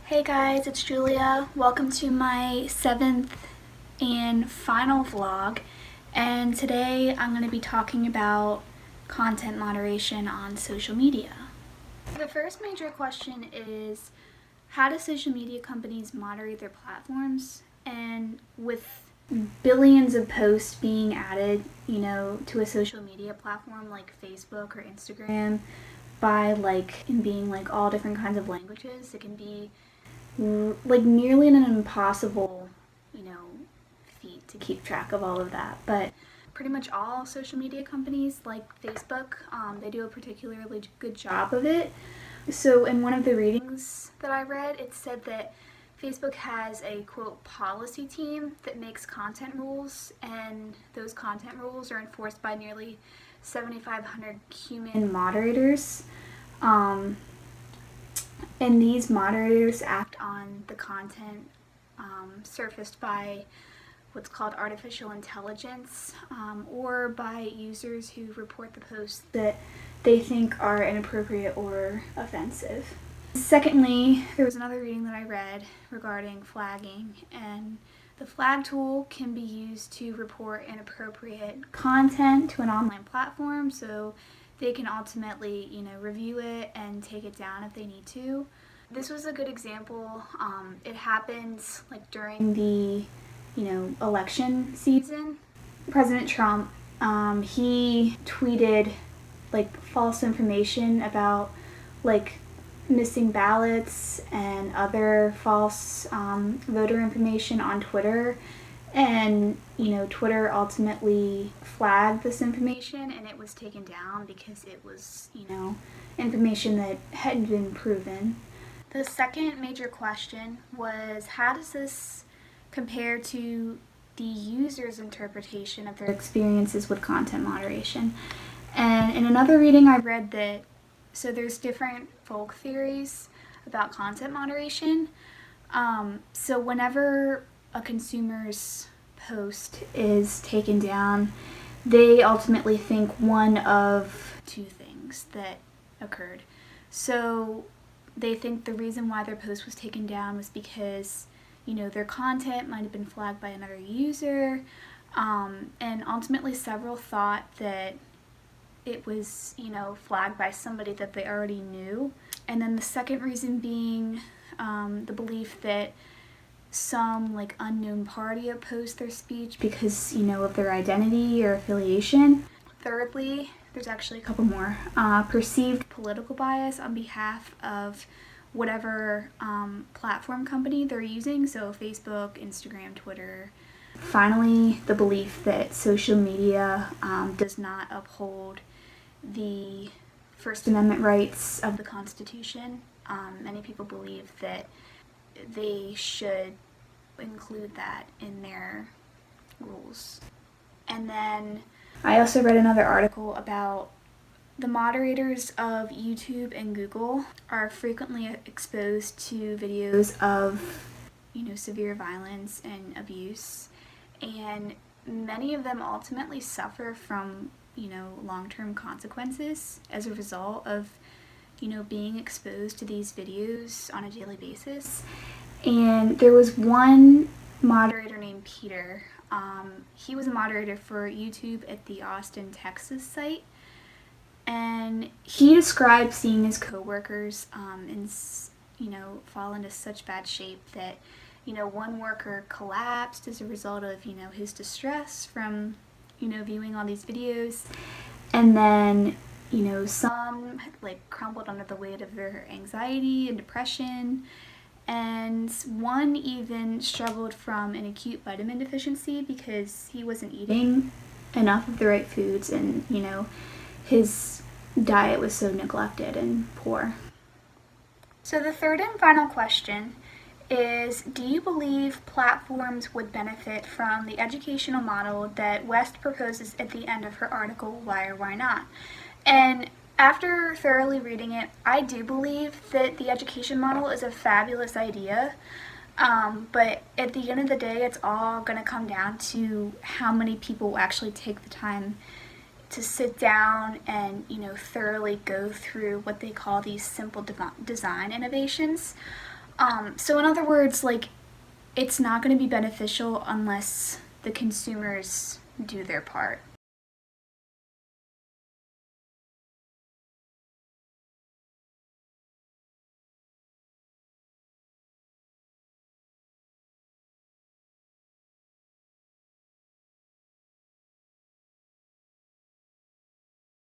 Hey guys, it's Julia. Welcome to my 7th and final vlog. And today I'm going to be talking about content moderation on social media. The first major question is, how do social media companies moderate their platforms? And with billions of posts being added, to a social media platform like Facebook or Instagram in being all different kinds of languages, it can be nearly an impossible, feat to keep track of all of that. But pretty much all social media companies like Facebook, they do a particularly good job of it. So in one of the readings that I read, it said that Facebook has a quote policy team that makes content rules, and those content rules are enforced by nearly 7,500 human moderators. And these moderators act on the content surfaced by what's called artificial intelligence, or by users who report the posts that they think are inappropriate or offensive. Secondly, there was another reading that I read regarding flagging, and the flag tool can be used to report inappropriate content to an online platform, so they can ultimately, review it and take it down if they need to. This was a good example. It happened during the, election season. President Trump, he tweeted false information about missing ballots and other false voter information on Twitter. And, Twitter ultimately flagged this information and it was taken down because it was, information that hadn't been proven. The second major question was, how does this compare to the user's interpretation of their experiences with content moderation? And in another reading I read that, so there's different folk theories about content moderation. So whenever a consumer's post is taken down, they ultimately think one of two things that occurred. So they think the reason why their post was taken down was because, their content might have been flagged by another user, and ultimately several thought that it was, flagged by somebody that they already knew. And then the second reason being the belief that some unknown party opposed their speech because, of their identity or affiliation. Thirdly, there's actually a couple more. Perceived political bias on behalf of whatever platform company they're using, so Facebook, Instagram, Twitter. Finally, the belief that social media does not uphold the First Amendment rights of the Constitution. Many people believe that they should include that in their rules. And then I also read another article about the moderators of YouTube and Google are frequently exposed to videos of, severe violence and abuse, and many of them ultimately suffer from, long-term consequences as a result of, being exposed to these videos on a daily basis. And there was one moderator named Peter. He was a moderator for YouTube at the Austin, Texas site. And he described seeing his coworkers fall into such bad shape that, one worker collapsed as a result of, his distress from, viewing all these videos. And then, some crumbled under the weight of their anxiety and depression. And one even struggled from an acute vitamin deficiency because he wasn't eating enough of the right foods, and, his diet was so neglected and poor. So the third and final question is, do you believe platforms would benefit from the educational model that West proposes at the end of her article, Why or Why Not? And after thoroughly reading it, I do believe that the education model is a fabulous idea, but at the end of the day, it's all going to come down to how many people actually take the time to sit down and, thoroughly go through what they call these simple design innovations. So in other words, like, it's not going to be beneficial unless the consumers do their part.